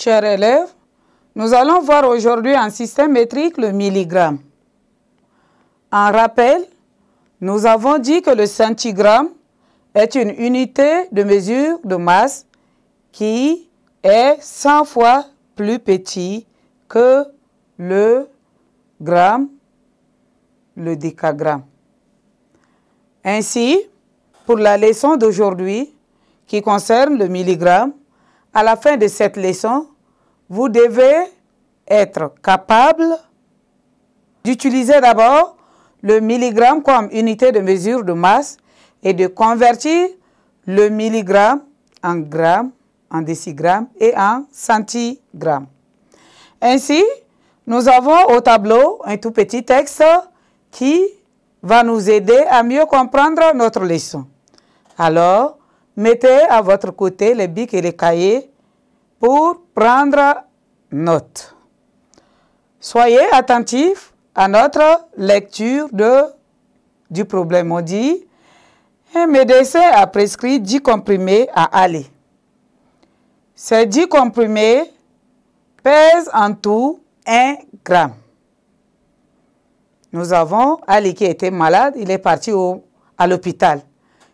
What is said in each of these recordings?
Chers élèves, nous allons voir aujourd'hui en système métrique le milligramme. En rappel, nous avons dit que le centigramme est une unité de mesure de masse qui est 100 fois plus petit que le gramme, le décagramme. Ainsi, pour la leçon d'aujourd'hui qui concerne le milligramme, à la fin de cette leçon, vous devez être capable d'utiliser d'abord le milligramme comme unité de mesure de masse et de convertir le milligramme en gramme, en décigramme et en centigramme. Ainsi, nous avons au tableau un tout petit texte qui va nous aider à mieux comprendre notre leçon. Alors, mettez à votre côté les bics et les cahiers pour prendre note. Soyez attentifs à notre lecture du problème. On dit, un médecin a prescrit 10 comprimés à Ali. Ces 10 comprimés pèsent en tout 1 gramme. Nous avons Ali qui était malade, il est parti à l'hôpital.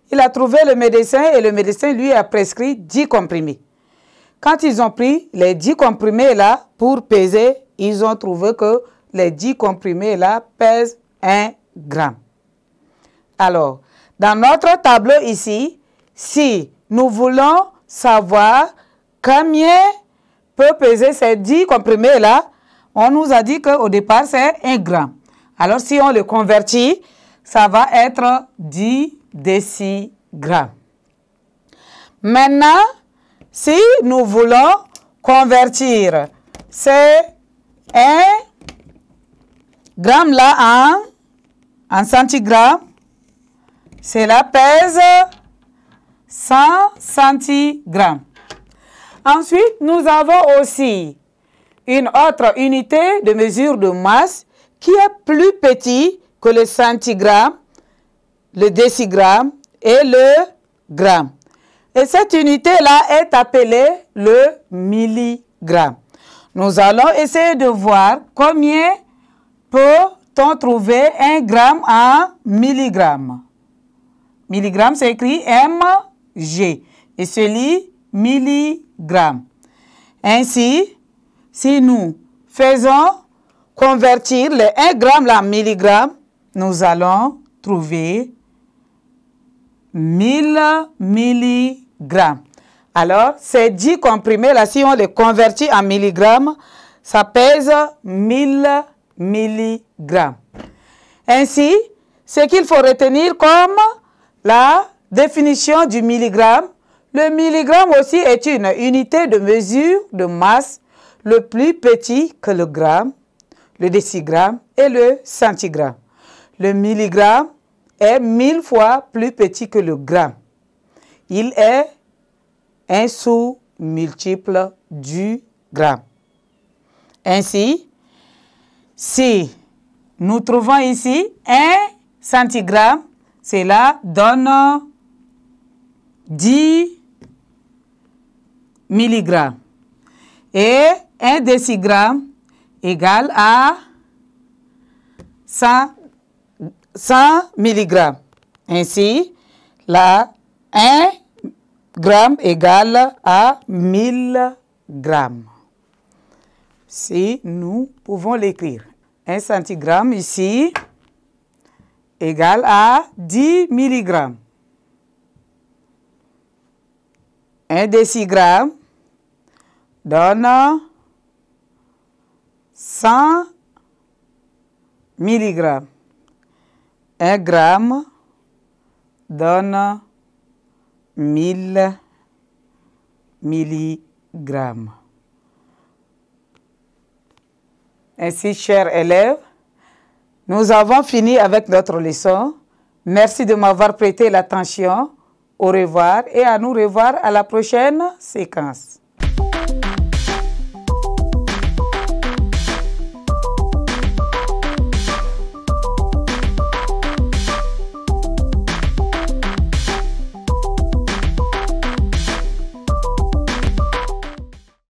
Il a trouvé le médecin et le médecin lui a prescrit 10 comprimés. Quand ils ont pris les 10 comprimés là pour peser, ils ont trouvé que les 10 comprimés là pèsent 1 gramme. Alors, dans notre tableau ici, si nous voulons savoir combien peut peser ces 10 comprimés là, on nous a dit qu'au départ c'est 1 gramme. Alors si on le convertit, ça va être 10 décigrammes. Maintenant, si nous voulons convertir ces 1 gramme là en centigrammes, cela pèse 100 centigrammes. Ensuite, nous avons aussi une autre unité de mesure de masse qui est plus petit que le centigramme, le décigramme et le gramme. Et cette unité-là est appelée le milligramme. Nous allons essayer de voir combien peut-on trouver 1 gramme en milligramme. Milligramme, c'est écrit mg et se lit milligramme. Ainsi, si nous faisons convertir les 1 gramme en milligramme, nous allons trouver 1000 milligrammes. Alors, ces 10 comprimés là, si on les convertit en milligrammes, ça pèse 1000 milligrammes. Ainsi, ce qu'il faut retenir comme la définition du milligramme, le milligramme aussi est une unité de mesure de masse le plus petit que le gramme, le décigramme et le centigramme. Le milligramme est 1000 fois plus petit que le gramme. Il est un sous-multiple du gramme. Ainsi, si nous trouvons ici 1 centigramme, cela donne 10 milligrammes. Et 1 décigramme égale à 100 milligrammes. Ainsi, là, 1 gramme égale à 1000 grammes. Si nous pouvons l'écrire. 1 centigramme ici égale à 10 milligrammes. 1 décigramme donne 100 milligrammes. 1 gramme donne 1000 milligrammes. Ainsi, chers élèves, nous avons fini avec notre leçon. Merci de m'avoir prêté l'attention. Au revoir et à nous revoir à la prochaine séquence.